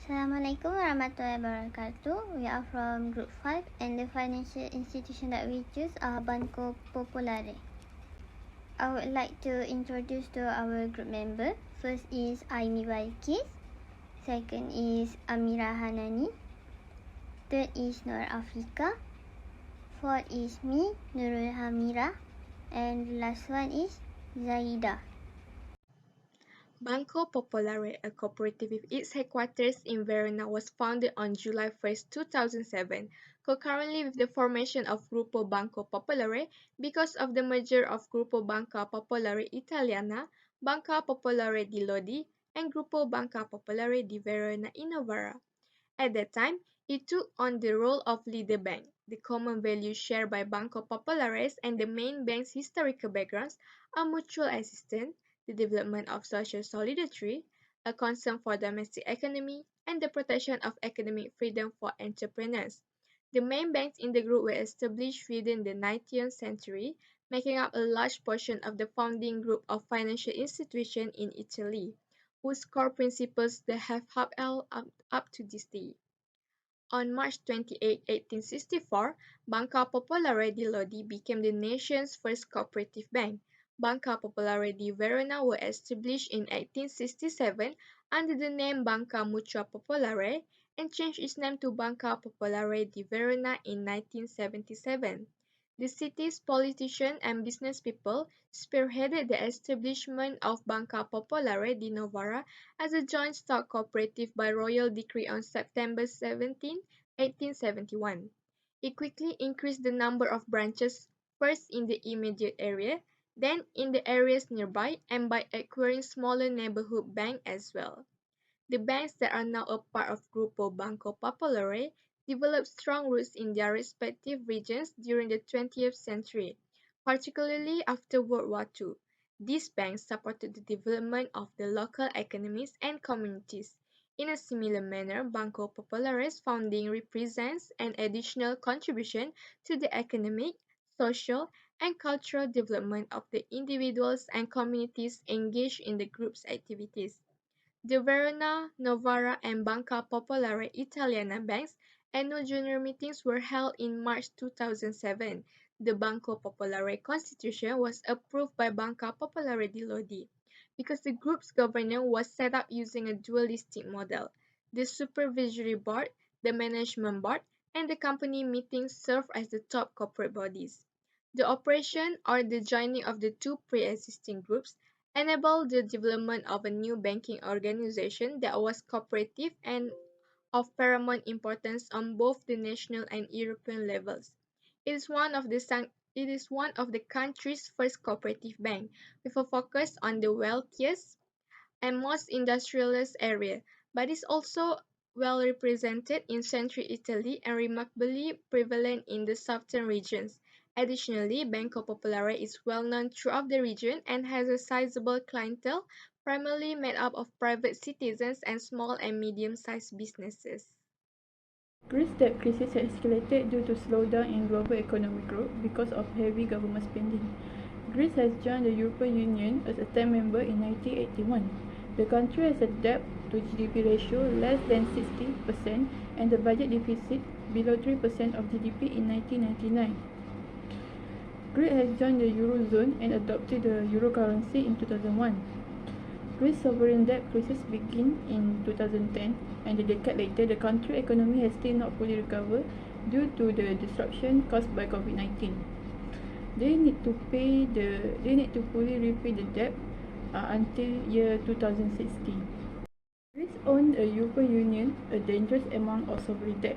Assalamualaikum warahmatullahi wabarakatuh. We are from Group 5 and the financial institution that we choose are Banco Popolare. I would like to introduce to our group member. First is Aimi Balkis. Second is Amira Hanani. Third is Nur Afrika. Fourth is me, Nurul Hamira. And last one is Zaida. Banco Popolare, a cooperative with its headquarters in Verona, was founded on July 1, 2007, concurrently with the formation of Gruppo Banco Popolare because of the merger of Gruppo Banca Popolare Italiana, Banca Popolare di Lodi, and Gruppo Banca Popolare di Verona in Novara. At that time, it took on the role of leader bank. The common values shared by Banco Populares and the main bank's historical backgrounds are mutual assistance, the development of social solidarity, a concern for domestic economy, and the protection of economic freedom for entrepreneurs. The main banks in the group were established within the 19th century, making up a large portion of the founding group of financial institutions in Italy, whose core principles they have upheld up to this day. On March 28, 1864, Banca Popolare di Lodi became the nation's first cooperative bank. Banca Popolare di Verona was established in 1867 under the name Banca Mutua Popolare and changed its name to Banca Popolare di Verona in 1977. The city's politicians and businesspeople spearheaded the establishment of Banca Popolare di Novara as a joint stock cooperative by royal decree on September 17, 1871. It quickly increased the number of branches, first in the immediate area, then in the areas nearby, and by acquiring smaller neighborhood banks as well. The banks that are now a part of Gruppo Banco Popolare developed strong roots in their respective regions during the 20th century, particularly after World War II. These banks supported the development of the local economies and communities. In a similar manner, Banco Popolare's founding represents an additional contribution to the economic, social, and cultural development of the individuals and communities engaged in the group's activities. The Verona, Novara, and Banca Popolare Italiana banks' annual general meetings were held in March 2007. The Banco Popolare Constitution was approved by Banca Popolare di Lodi because the group's governance was set up using a dualistic model. The Supervisory Board, the Management Board, and the company meetings serve as the top corporate bodies. The operation or the joining of the two pre-existing groups enabled the development of a new banking organization that was cooperative and of paramount importance on both the national and European levels. It is one of the country's first cooperative bank, with a focus on the wealthiest and most industrialized area, but is also well represented in central Italy and remarkably prevalent in the southern regions. Additionally, Banco Popolare is well known throughout the region and has a sizable clientele, primarily made up of private citizens and small and medium-sized businesses. Greece debt crisis has escalated due to slowdown in global economic growth because of heavy government spending. Greece has joined the European Union as a 10th member in 1981. The country has a debt to GDP ratio less than 60% and the budget deficit below 3% of GDP in 1999. Greece has joined the Eurozone and adopted the euro currency in 2001. Greece's sovereign debt crisis began in 2010, and a decade later, the country's economy has still not fully recovered due to the disruption caused by COVID-19. They need to fully repay the debt until year 2060. Greece owned a European Union, a dangerous amount of sovereign debt.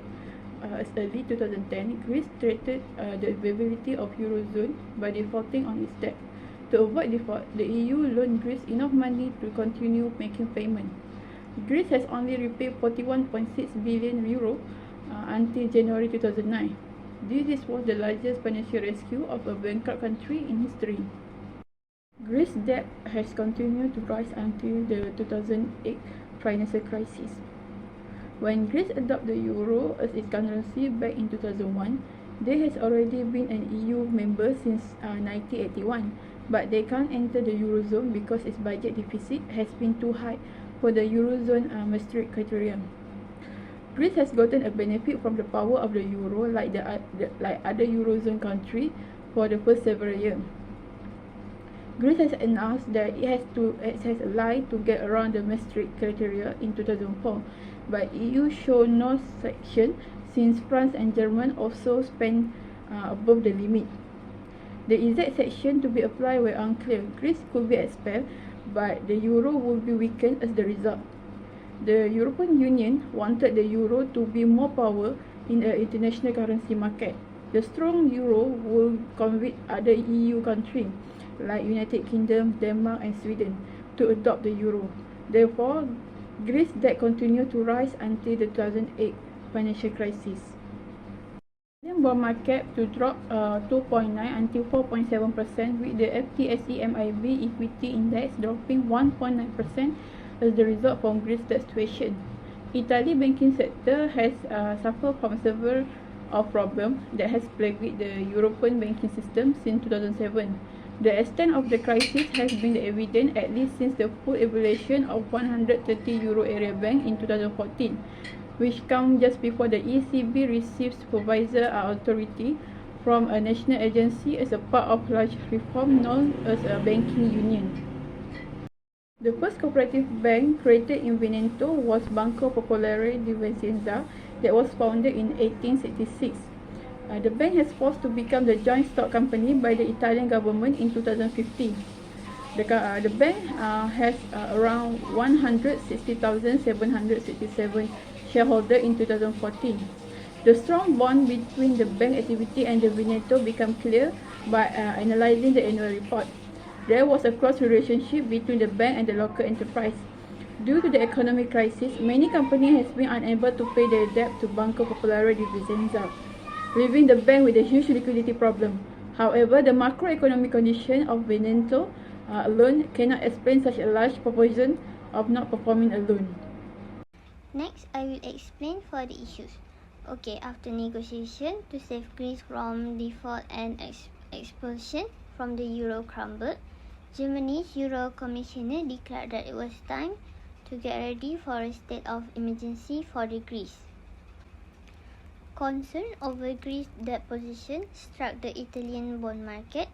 As early 2010, Greece threatened the viability of Eurozone by defaulting on its debt. To avoid default, the EU loaned Greece enough money to continue making payments. Greece has only repaid 41.6 billion euro until January 2009. This was the largest financial rescue of a bankrupt country in history. Greece's debt has continued to rise until the 2008 financial crisis. When Greece adopted the euro as its currency back in 2001, they has already been an EU member since 1981, but they can't enter the eurozone because its budget deficit has been too high for the eurozone Maastricht criteria. Greece has gotten a benefit from the power of the euro like other eurozone countries for the first several years. Greece has announced that it has allied to get around the Maastricht criteria in 2004, but EU showed no section since France and Germany also spent above the limit. The exact section to be applied were unclear. Greece could be expelled, but the euro would be weakened as the result. The European Union wanted the euro to be more power in the international currency market. The strong euro will convince other EU countries like United Kingdom, Denmark and Sweden to adopt the euro. Therefore, Greece's debt continued to rise until the 2008 financial crisis. The bond market to drop 2.9 until 4.7%, with the FTSE MIB equity index dropping 1.9% as the result from Greece's debt situation. Italy banking sector has suffered from several problems that has plagued the European banking system since 2007. The extent of the crisis has been evident at least since the full evaluation of 130 euro area bank in 2014, which comes just before the ECB received supervisor authority from a national agency as a part of large reform known as a banking union. The first cooperative bank created in Veneto was Banco Popolare di Vicenza that was founded in 1866. The bank has forced to become the joint stock company by the Italian government in 2015. The bank has around 160,767 shareholders in 2014. The strong bond between the bank activity and the Veneto became clear by analyzing the annual report. There was a close relationship between the bank and the local enterprise. Due to the economic crisis, many companies have been unable to pay their debt to Banco Popolare di Vicenza, leaving the bank with a huge liquidity problem. However, the macroeconomic condition of Veneto alone cannot explain such a large proportion of not performing a loan. Next, I will explain for the issues. Okay, after negotiation to save Greece from default and expulsion from the euro crumbled, Germany's Euro Commissioner declared that it was time to get ready for a state of emergency for the Greece. Concern over Greece's debt position struck the Italian bond market,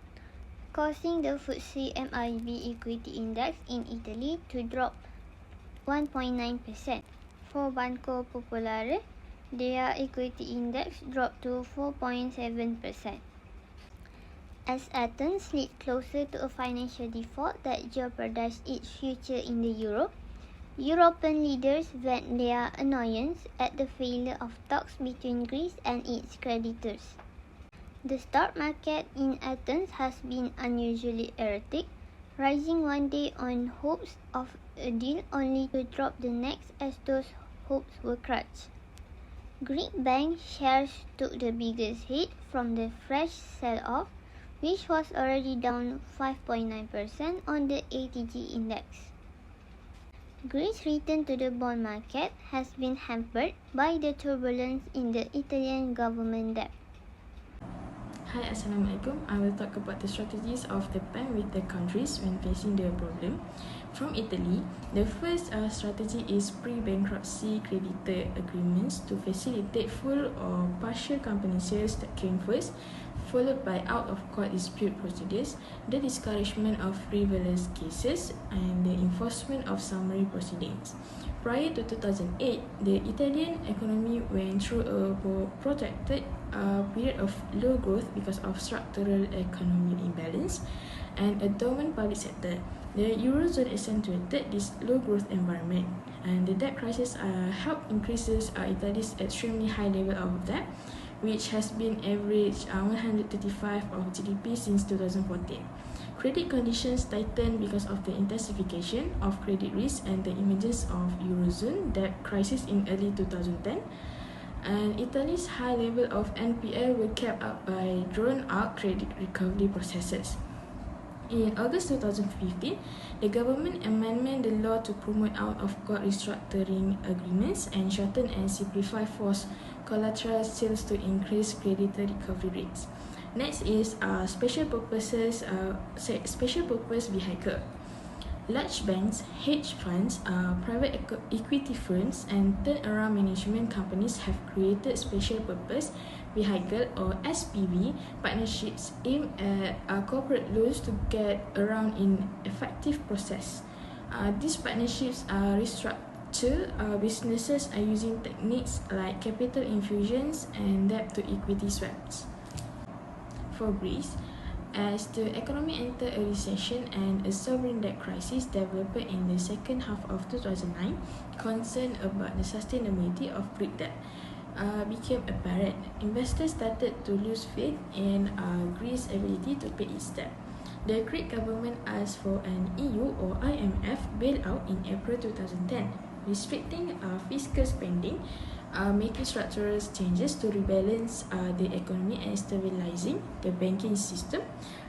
causing the FTSE MIB equity index in Italy to drop 1.9%. For Banco Popolare, their equity index dropped to 4.7%. As Athens slid closer to a financial default that jeopardized its future in the euro, European leaders vent their annoyance at the failure of talks between Greece and its creditors. The stock market in Athens has been unusually erratic, rising one day on hopes of a deal only to drop the next as those hopes were crushed. Greek bank shares took the biggest hit from the fresh sell-off, which was already down 5.9% on the ATG index. Greece's return to the bond market has been hampered by the turbulence in the Italian government debt. Hi, Assalamualaikum. I will talk about the strategies of the bank with the countries when facing the problem. From Italy, the first strategy is pre-bankruptcy creditor agreements to facilitate full or partial company sales that came first, followed by out-of-court dispute procedures, the discouragement of frivolous cases, and the enforcement of summary proceedings. Prior to 2008, the Italian economy went through a protracted period of low growth because of structural economic imbalance and a dormant public sector. The Eurozone accentuated this low growth environment, and the debt crisis helped increases Italy's extremely high level of debt, which has been averaged 135% of GDP since 2014. Credit conditions tightened because of the intensification of credit risk and the emergence of Eurozone debt crisis in early 2010. And Italy's high level of NPL were kept up by drawn-out credit recovery processes. In August 2015, the government amended the law to promote out-of-court restructuring agreements and shorten and simplify forced collateral sales to increase creditor recovery rates. Next is special purpose vehicle. Large banks, hedge funds, private equity firms, and turnaround management companies have created special purpose vehicle or SPV partnerships aimed at corporate loans to get around in effective process. These partnerships are restructured. Businesses are using techniques like capital infusions and debt to equity swaps. For Greece, as the economy entered a recession and a sovereign debt crisis developed in the second half of 2009, concern about the sustainability of Greek debt became apparent. Investors started to lose faith in Greece's ability to pay its debt. The Greek government asked for an EU or IMF bailout in April 2010, restricting fiscal spending, making structural changes to rebalance the economy and stabilizing the banking system,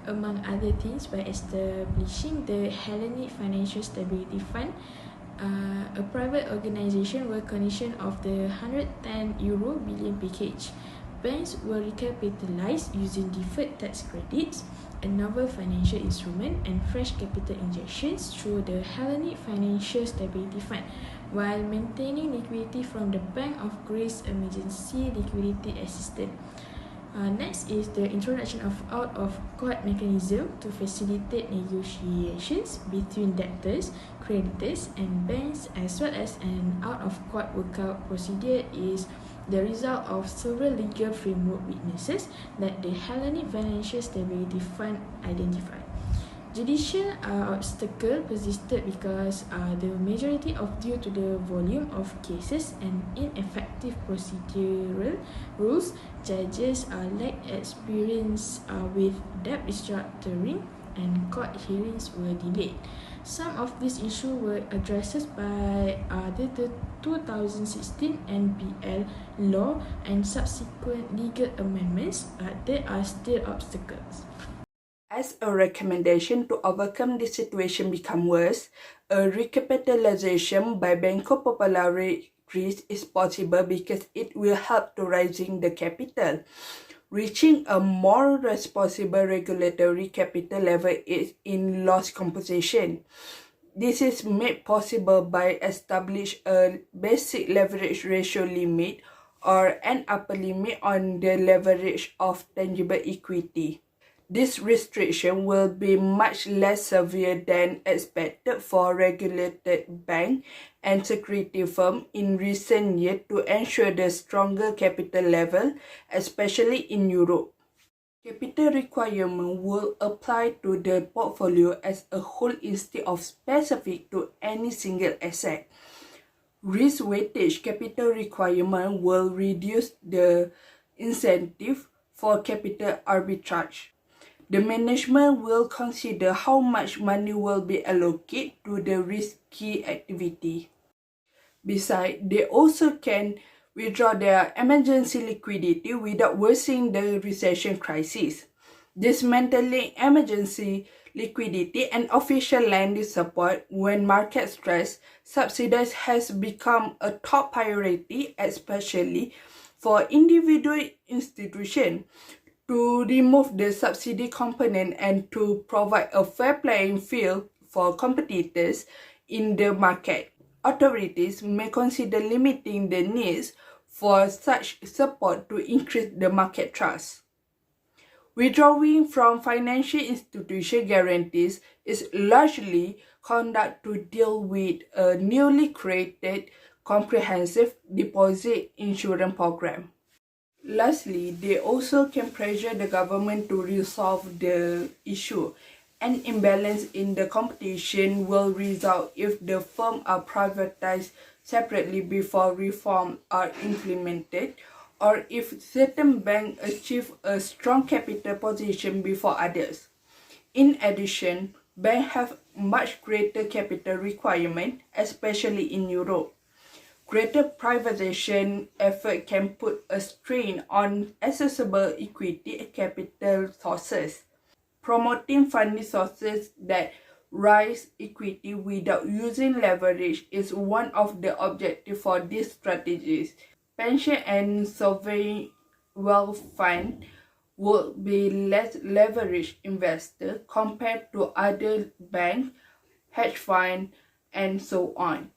among other things, by establishing the Hellenic Financial Stability Fund, a private organization were condition of the €110 billion package. Banks were recapitalized using deferred tax credits, a novel financial instrument, and fresh capital injections through the Hellenic Financial Stability Fund, while maintaining liquidity from the Bank of Greece Emergency Liquidity Assistance. Next is the introduction of out-of-court mechanism to facilitate negotiations between debtors, creditors, and banks, as well as an out-of-court workout procedure is the result of several legal framework weaknesses that the Hellenic Financial Stability Fund identified. Judicial obstacle persisted because the majority of due to the volume of cases and ineffective procedural rules, judges lacked experience with debt restructuring and court hearings were delayed. Some of these issues were addressed by the 2016 NPL law and subsequent legal amendments, but there are still obstacles. As a recommendation to overcome the situation become worse, a recapitalization by Banco Popular Greece is possible because it will help to raising the capital. Reaching a more responsible regulatory capital level is in loss composition. This is made possible by establish a basic leverage ratio limit or an upper limit on the leverage of tangible equity. This restriction will be much less severe than expected for regulated bank and security firms in recent years to ensure the stronger capital level, especially in Europe. Capital requirement will apply to the portfolio as a whole instead of specific to any single asset. Risk weightage capital requirement will reduce the incentive for capital arbitrage. The management will consider how much money will be allocated to the risky activity. Besides, they also can withdraw their emergency liquidity without worsening the recession crisis. Dismantling emergency liquidity and official lending support when market stress subsidies has become a top priority, especially for individual institutions, to remove the subsidy component and to provide a fair playing field for competitors in the market. Authorities may consider limiting the needs for such support to increase the market trust. Withdrawing from financial institution guarantees is largely conducted to deal with a newly created comprehensive deposit insurance program. Lastly, they also can pressure the government to resolve the issue. An imbalance in the competition will result if the firms are privatized separately before reforms are implemented, or if certain banks achieve a strong capital position before others. In addition, banks have much greater capital requirement, especially in Europe. Greater privatization effort can put a strain on accessible equity and capital sources. Promoting funding sources that raise equity without using leverage is one of the objectives for these strategies. Pension and sovereign wealth fund would be less leveraged investors compared to other banks hedge fund, and so on.